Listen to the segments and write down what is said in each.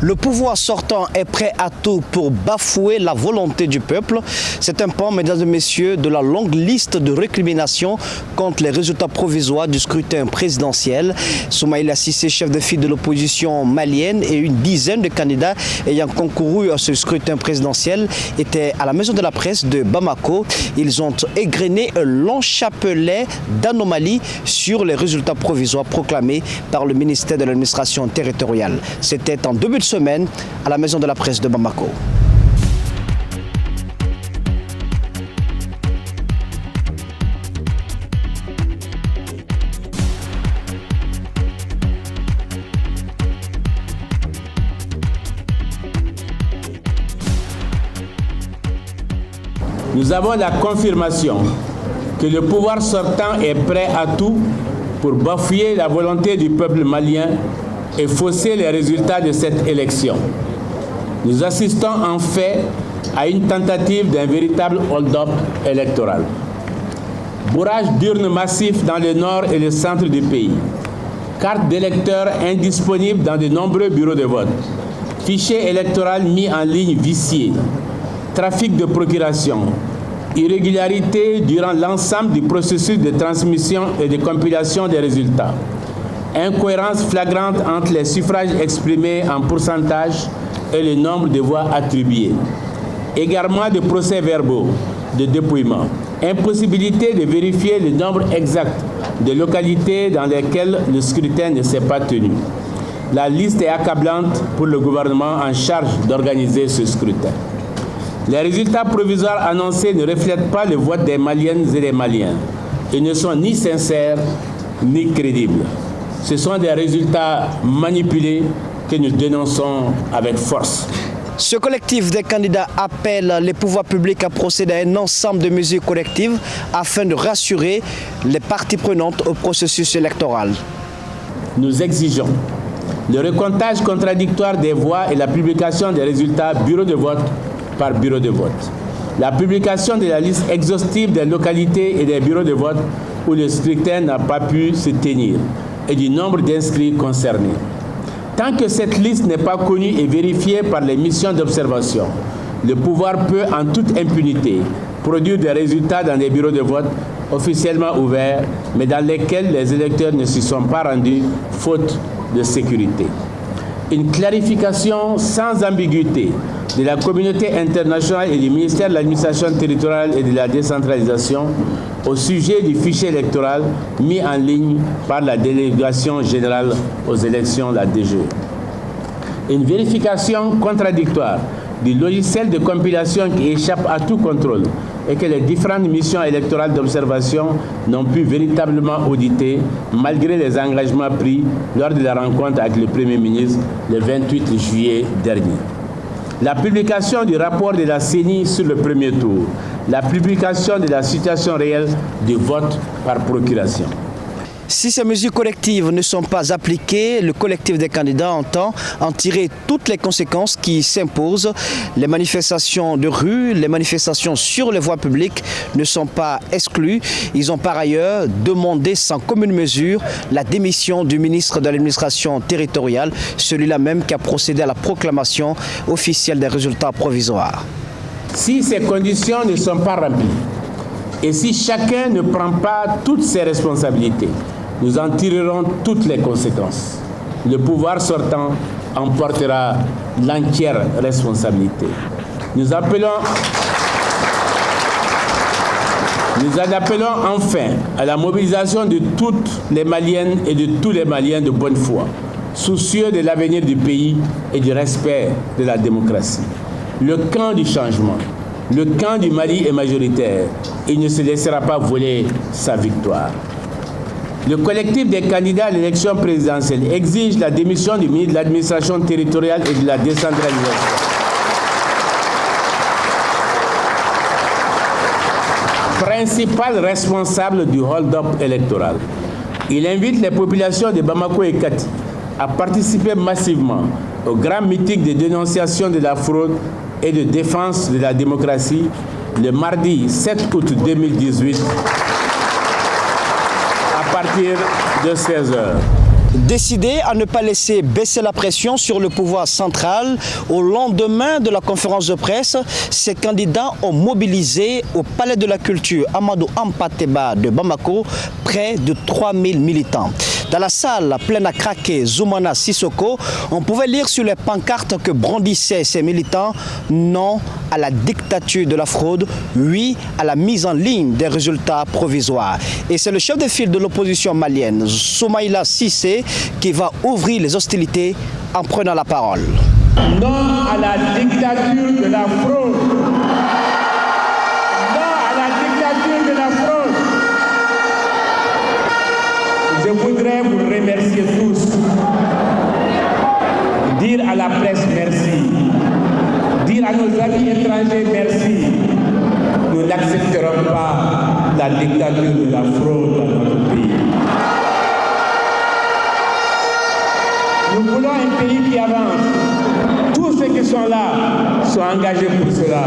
Le pouvoir sortant est prêt à tout pour bafouer la volonté du peuple. C'est un pan, mesdames et messieurs, de la longue liste de récriminations contre les résultats provisoires du scrutin présidentiel. Soumaïla Cissé, chef de file de l'opposition malienne, et une dizaine de candidats ayant concouru à ce scrutin présidentiel étaient à la maison de la presse de Bamako. Ils ont égrené un long chapelet d'anomalies sur les résultats provisoires proclamés par le ministère de l'administration territoriale. C'était en début de semaine à la maison de la presse de Bamako. Nous avons la confirmation que le pouvoir sortant est prêt à tout pour bafouer la volonté du peuple malien et fausser les résultats de cette élection. Nous assistons en fait à une tentative d'un véritable hold-up électoral. Bourrage d'urnes massifs dans le nord et le centre du pays. Cartes d'électeurs indisponibles dans de nombreux bureaux de vote. Fichier électoral mis en ligne vicié. Trafic de procuration. Irrégularité durant l'ensemble du processus de transmission et de compilation des résultats. Incohérence flagrante entre les suffrages exprimés en pourcentage et le nombre de voix attribuées. Égarement de procès-verbaux de dépouillement. Impossibilité de vérifier le nombre exact de localités dans lesquelles le scrutin ne s'est pas tenu. La liste est accablante pour le gouvernement en charge d'organiser ce scrutin. Les résultats provisoires annoncés ne reflètent pas le vote des Maliennes et des Maliens. Ils ne sont ni sincères ni crédibles. Ce sont des résultats manipulés que nous dénonçons avec force. Ce collectif des candidats appelle les pouvoirs publics à procéder à un ensemble de mesures collectives afin de rassurer les parties prenantes au processus électoral. Nous exigeons le recomptage contradictoire des voix et la publication des résultats bureau de vote par bureau de vote. La publication de la liste exhaustive des localités et des bureaux de vote où le scrutin n'a pas pu se tenir et du nombre d'inscrits concernés. Tant que cette liste n'est pas connue et vérifiée par les missions d'observation, le pouvoir peut en toute impunité produire des résultats dans des bureaux de vote officiellement ouverts, mais dans lesquels les électeurs ne s'y sont pas rendus faute de sécurité. Une clarification sans ambiguïté de la communauté internationale et du ministère de l'administration territoriale et de la décentralisation au sujet du fichier électoral mis en ligne par la délégation générale aux élections, la DGE. Une vérification contradictoire du logiciel de compilation qui échappe à tout contrôle et que les différentes missions électorales d'observation n'ont pu véritablement auditer malgré les engagements pris lors de la rencontre avec le Premier ministre le 28 juillet dernier. La publication du rapport de la CENI sur le premier tour, la publication de la situation réelle du vote par procuration. Si ces mesures collectives ne sont pas appliquées, le collectif des candidats entend en tirer toutes les conséquences qui s'imposent. Les manifestations de rue, les manifestations sur les voies publiques ne sont pas exclues. Ils ont par ailleurs demandé sans commune mesure la démission du ministre de l'administration territoriale, celui-là même qui a procédé à la proclamation officielle des résultats provisoires. Si ces conditions ne sont pas remplies et si chacun ne prend pas toutes ses responsabilités, nous en tirerons toutes les conséquences. Le pouvoir sortant en portera l'entière responsabilité. Nous en appelons enfin à la mobilisation de toutes les Maliennes et de tous les Maliens de bonne foi, soucieux de l'avenir du pays et du respect de la démocratie. Le camp du changement, le camp du Mali est majoritaire. Il ne se laissera pas voler sa victoire. Le collectif des candidats à l'élection présidentielle exige la démission du ministre de l'administration territoriale et de la décentralisation. Principal responsable du hold-up électoral. Il invite les populations de Bamako et Kati à participer massivement au grand meeting de dénonciation de la fraude et de défense de la démocratie le mardi 7 août 2018 à partir de 16h. Décidé à ne pas laisser baisser la pression sur le pouvoir central, au lendemain de la conférence de presse, ces candidats ont mobilisé au Palais de la Culture Amadou Hampâté-Bâ de Bamako près de 3000 militants. Dans la salle pleine à craquer Zoumana Sissoko, on pouvait lire sur les pancartes que brandissaient ces militants « Non à la dictature de la fraude, oui à la mise en ligne des résultats provisoires ». Et c'est le chef de file de l'opposition malienne, Soumaïla Cissé, qui va ouvrir les hostilités en prenant la parole. Non à la dictature de la fraude. Non à la dictature de la fraude. Je voudrais vous remercier tous. Dire à la presse merci. Dire à nos amis étrangers merci. Nous n'accepterons pas la dictature de la fraude dans notre pays. Nous voulons un pays qui avance. Tous ceux qui sont là sont engagés pour cela.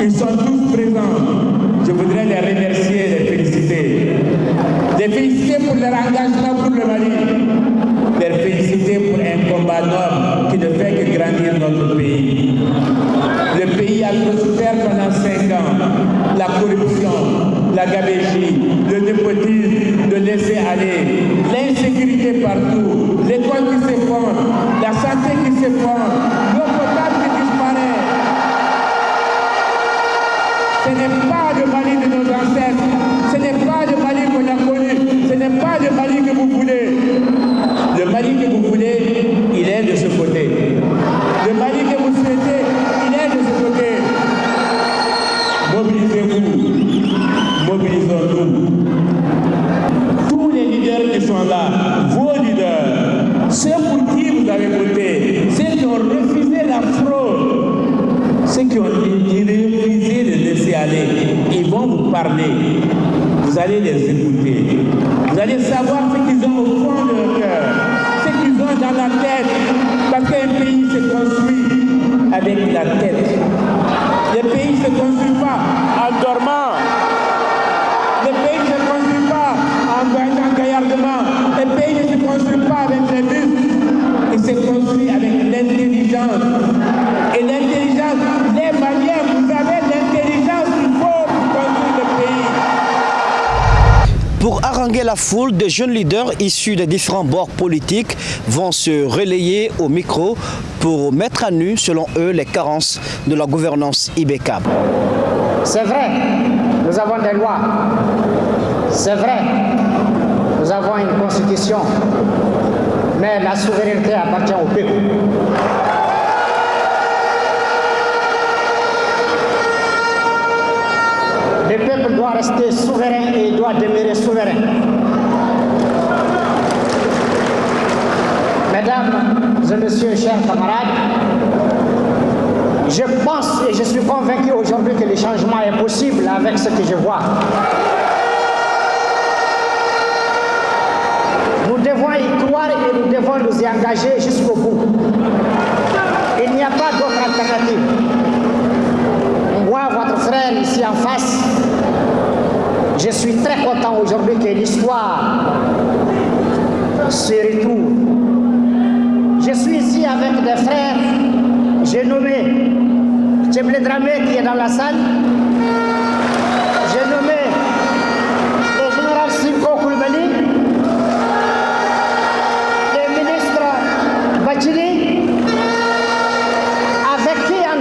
Ils sont tous présents. Je voudrais les remercier et les féliciter. Les féliciter pour leur engagement pour le Mali. Les féliciter pour un combat noble qui ne fait que grandir notre pays. Le pays a trop souffert pendant 5 ans. La corruption, la gabegie, le népotisme, le laisser aller, l'insécurité partout, l'école qui s'effondre, la santé qui s'effondre, l'eau potable qui disparaît. Ce n'est pas le Mali de nos ancêtres, ce n'est pas le Mali qu'on a connu, ce n'est pas le Mali que vous voulez. Le Mali que vous voulez, il est de ce côté. Le Mali que vous souhaitez, il est de ce côté. Mobilisez-vous, mobilisons-nous. Tous les leaders qui sont là, vos leaders, ceux pour qui vous avez voté, ceux qui ont refusé la fraude, ceux qui ont refusé de laisser aller, ils vont vous parler. Vous allez les écouter. Vous allez savoir ce qu'ils ont au fond de leur cœur, ce qu'ils ont dans la tête. Parce qu'un pays se construit avec la tête. Le pays ne se construit pas en dormant. Le pays ne se construit pas en gaillardement. Le pays ne se construit pas avec les muscles. Il se construit avec l'intelligence. Et l'intelligence, les Maliens, vous avez l'intelligence qu'il faut pour construire le pays. Pour haranguer la foule, des jeunes leaders issus des différents bords politiques vont se relayer au micro pour mettre à nu, selon eux, les carences de la gouvernance IBK. C'est vrai, nous avons des lois. C'est vrai, nous avons une constitution. Mais la souveraineté appartient au peuple. Le peuple doit rester souverain et il doit demeurer souverain. Mesdames et messieurs, chers camarades, je pense et je suis convaincu aujourd'hui que le changement est possible avec ce que je vois. Nous devons y croire et nous devons nous y engager jusqu'au bout. Il n'y a pas d'autre alternative. Moi, votre frère ici en face, je suis très content aujourd'hui que l'histoire se retrouve. Je suis ici avec des frères, j'ai nommé Tcheblé Dramé qui est dans la salle, j'ai nommé le général Simko Koulibaly, le ministre Bachili, avec qui en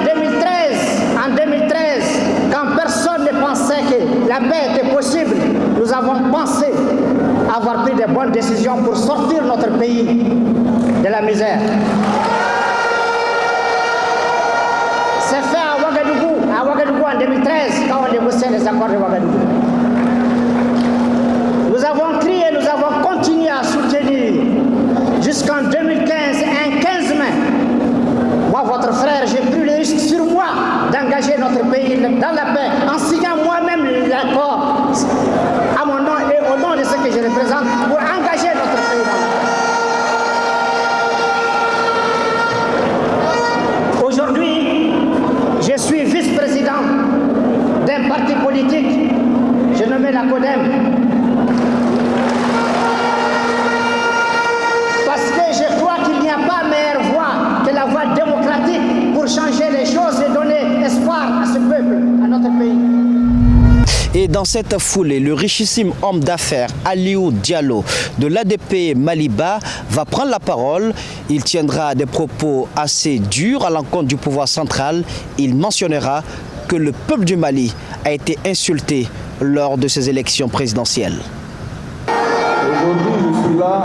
2013, quand personne ne pensait que la paix était possible, nous avons pensé avoir pris de bonnes décisions pour sortir notre pays de la misère. C'est fait à Ouagadougou en 2013, quand on négociait les accords de Ouagadougou. Nous avons crié, nous avons continué à soutenir jusqu'en 2015, un 15 mai. Moi, votre frère, j'ai pris le risque sur moi d'engager notre pays dans la paix en signant moi-même l'accord à mon nom et au nom de ceux que je représente pour engager notre pays dans la paix. Aujourd'hui, je suis vice-président d'un parti politique, je nommé la CODEM. changer les choses et donner espoir à ce peuple, à notre pays. Et dans cette foulée, le richissime homme d'affaires Aliou Diallo de l'ADP Maliba va prendre la parole. Il tiendra des propos assez durs à l'encontre du pouvoir central. Il mentionnera que le peuple du Mali a été insulté lors de ces élections présidentielles. Aujourd'hui, je suis là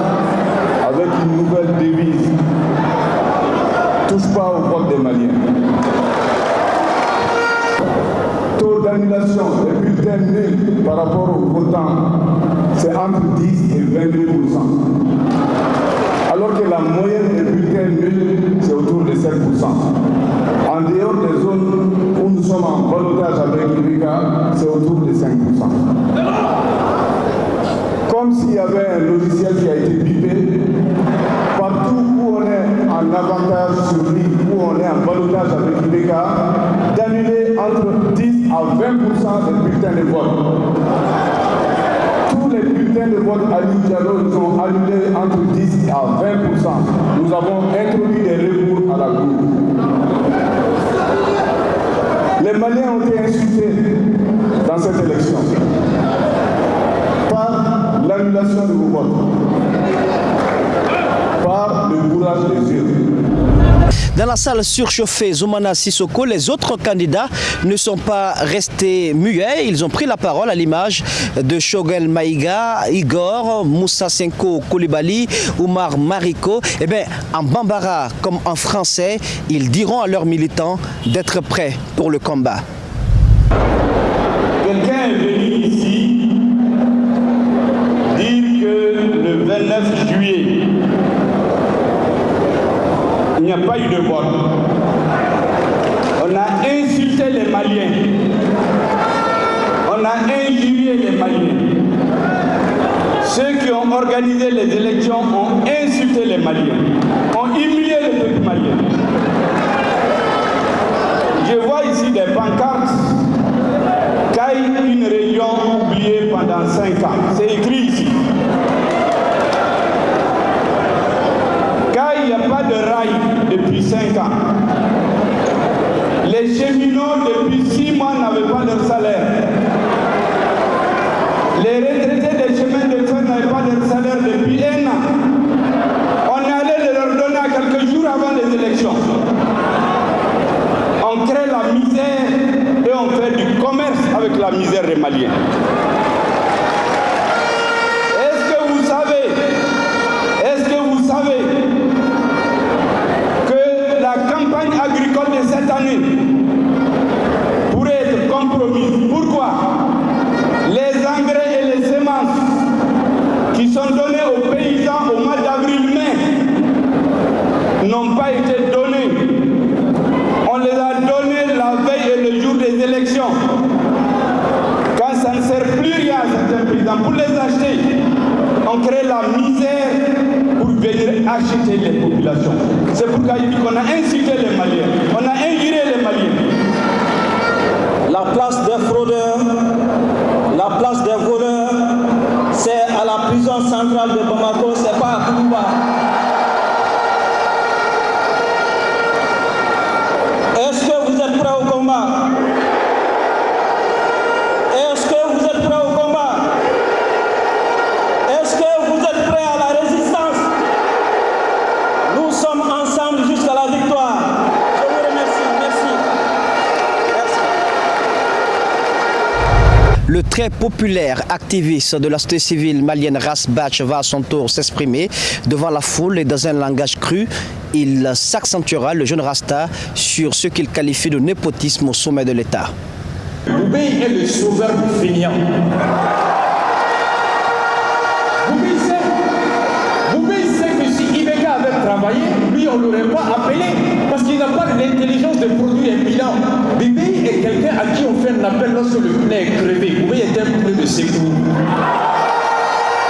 avec une nouvelle devise. Touche pas au vote des Maliens. Taux d'annulation des bulletins nuls par rapport aux votants, c'est entre 10 et 22%. Alors que la moyenne des bulletins nuls, c'est autour de 7%. En dehors des zones où nous sommes en ballottage avec l'URICA, c'est autour de 5%. Comme s'il y avait un logiciel qui a été bipé, partout où on est en avantage sur lui, où on est en ballottage avec l'URICA, d'annuler entre 10 à 20% des bulletins de vote. Tous les bulletins de vote à Aliou Diallo, ils ont annulé entre 10 à 20%. Nous avons introduit des recours à la Cour. Les Maliens ont été insultés dans cette élection par l'annulation de vos votes, par le bourrage des yeux. Dans la salle surchauffée Zoumana Sissoko, les autres candidats ne sont pas restés muets. Ils ont pris la parole à l'image de Choguel Maïga, Igor, Moussa Senko Koulibaly, Oumar Mariko. Eh bien, en bambara comme en français, ils diront à leurs militants d'être prêts pour le combat. Quelqu'un est venu ici dire que le 29 juillet, il n'y a pas eu de vote. On a insulté les Maliens. On a injurié les Maliens. Ceux qui ont organisé les élections ont insulté les Maliens, ont humilié le peuple malien. Je vois ici des pancartes. Caille, une région oubliée pendant 5 ans. C'est écrit ici. Il n'y a pas de rail depuis 5 ans. Les cheminots depuis 6 mois n'avaient pas leur salaire. Les retraités des chemins de fer n'avaient pas leur salaire depuis 1 an. On est allé leur donner à quelques jours avant les élections. On crée la misère et on fait du commerce avec la misère des Maliens. Est-ce que vous savez la campagne agricole de cette année pourrait être compromise. Pourquoi? Les engrais et les semences qui sont donnés aux paysans au mois d'avril-mai n'ont pas été donnés. On les a donnés la veille et le jour des élections. Quand ça ne sert plus rien à certains paysans, pour les acheter, on crée la misère pour venir acheter les populations. C'est pourquoi il dit qu'on a insulté les Maliens, on a injurié les Maliens. La place des fraudeurs, la place des voleurs, c'est à la prison centrale de Bamako, c'est pas à Kourouba. Est-ce que vous êtes prêts au combat? Est-ce que vous êtes prêts au combat? Est-ce que vous êtes prêts à la résistance? Nous sommes ensemble jusqu'à la victoire. Je vous remercie. Merci. Le très populaire activiste de la société civile malienne Ras Batch va à son tour s'exprimer devant la foule et dans un langage cru. Il s'accentuera, le jeune Rasta, sur ce qu'il qualifie de népotisme au sommet de l'État. Boubé est le sauveur du fainéant. Boubé sait que si Ibeka avait travaillé, lui on ne l'aurait pas appelé parce qu'il n'a pas l'intelligence de produire un bilan. Boubé est quelqu'un à qui on fait un appel lorsque le pneu est crevé. Boubé est un pneu de secours.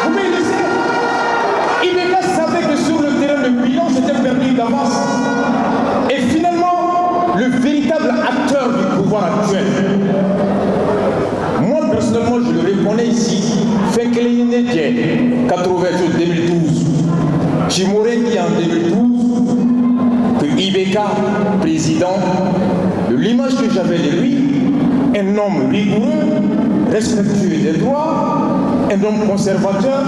Boubé le sait. Ibeka savait que sur le terrain le bilan s'était perdu d'avance. Et finalement, le véritable acteur du pouvoir actuel, moi personnellement je le reconnais ici, Fenkele 2012. Je m'aurais dit en 2012 que Ibeka président, de l'image que j'avais de lui, un homme rigoureux, respectueux des droits, un homme conservateur,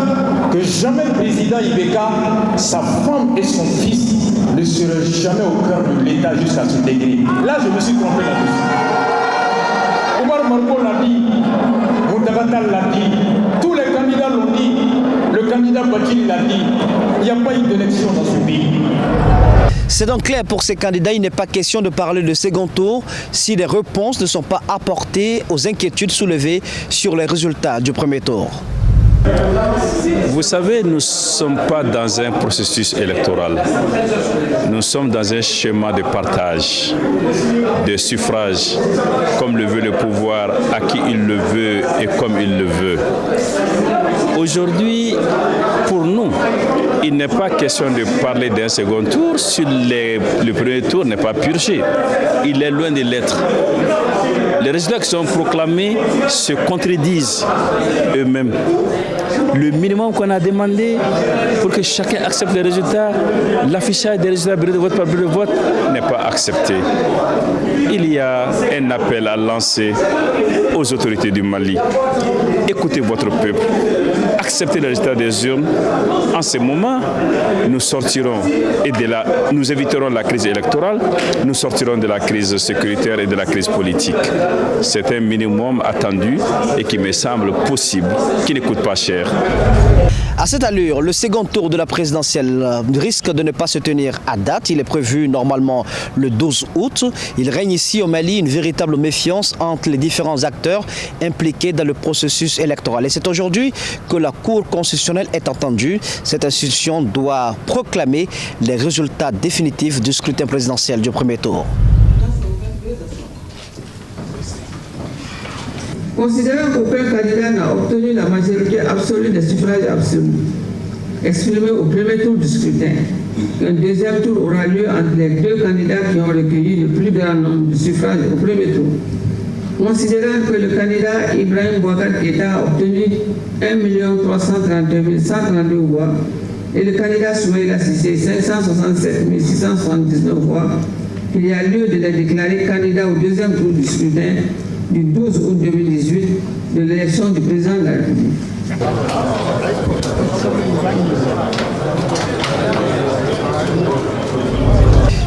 que jamais le président Ibeka, sa femme et son fils ne seraient jamais au cœur de l'État jusqu'à ce degré. Là, je me suis trompé là-dessus. Omar Marco l'a dit, Moutagatal l'a dit, tous les candidats l'ont dit, le candidat Bakili l'a dit, il n'y a pas eu d'élection dans ce pays. C'est donc clair pour ces candidats, il n'est pas question de parler de second tour si les réponses ne sont pas apportées aux inquiétudes soulevées sur les résultats du premier tour. Vous savez, nous ne sommes pas dans un processus électoral. Nous sommes dans un schéma de partage, de suffrage, comme le veut le pouvoir, à qui il le veut et comme il le veut. Aujourd'hui, pour nous, il n'est pas question de parler d'un second tour si le premier tour n'est pas purgé. Il est loin de l'être. Les résultats qui sont proclamés se contredisent eux-mêmes. Le minimum qu'on a demandé pour que chacun accepte les résultats, l'affichage des résultats bureau de vote par bureau de vote n'est pas accepté. Il y a un appel à lancer aux autorités du Mali. Écoutez votre peuple, acceptez les résultats des urnes. En ce moment, nous sortirons et de là, nous éviterons la crise électorale, nous sortirons de la crise sécuritaire et de la crise politique. C'est un minimum attendu et qui me semble possible, qui ne coûte pas cher. À cette allure, le second tour de la présidentielle risque de ne pas se tenir à date. Il est prévu normalement le 12 août. Il règne ici au Mali une véritable méfiance entre les différents acteurs impliqués dans le processus électoral. Et c'est aujourd'hui que la Cour constitutionnelle est entendue. Cette institution doit proclamer les résultats définitifs du scrutin présidentiel du premier tour. Considérant qu'aucun candidat n'a obtenu la majorité absolue des suffrages absolus exprimés au premier tour du scrutin, qu'un deuxième tour aura lieu entre les deux candidats qui ont recueilli le plus grand nombre de suffrages au premier tour. Considérant que le candidat Ibrahim Boubacar Keïta a obtenu 1 332 132 voix et le candidat Soumaïla Cissé 567 679 voix, il y a lieu de les déclarer candidats au deuxième tour du scrutin du 12 août 2018 de l'élection du président de la République.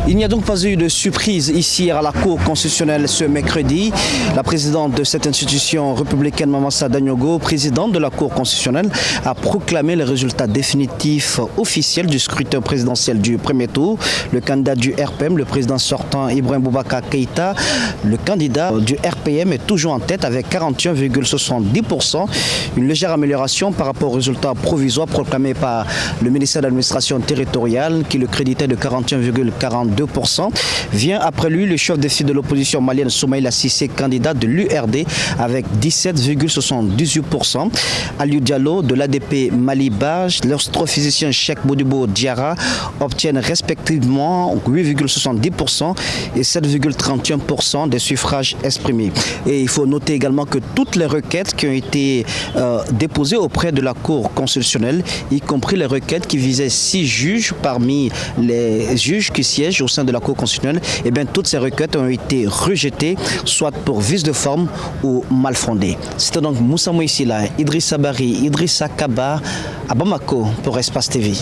Il n'y a donc pas eu de surprise ici à la Cour constitutionnelle ce mercredi. La présidente de cette institution républicaine, Mamassa Daniogo, présidente de la Cour constitutionnelle, a proclamé les résultats définitifs officiels du scrutin présidentiel du premier tour. Le candidat du RPM, le président sortant Ibrahim Boubacar Keïta, le candidat du RPM est toujours en tête avec 41,70%. Une légère amélioration par rapport aux résultats provisoires proclamés par le ministère de l'administration territoriale qui le créditait de 41,42%. Vient après lui le chef de file de l'opposition malienne Soumaïla Cissé, candidat de l'URD avec 17,78%. Aliou Diallo de l'ADP Mali-Baj, l'astrophysicien Cheikh Modibo Diarra obtiennent respectivement 8,70% et 7,31% des suffrages exprimés. Et il faut noter également que toutes les requêtes qui ont été déposées auprès de la Cour constitutionnelle, y compris les requêtes qui visaient 6 juges parmi les juges qui siègent au sein de la Cour constitutionnelle, et bien toutes ces requêtes ont été rejetées, soit pour vice de forme ou mal fondées. C'était donc Moussa Moïsila, Idrissa Bari, Idrissa Kaba à Bamako pour Espace TV.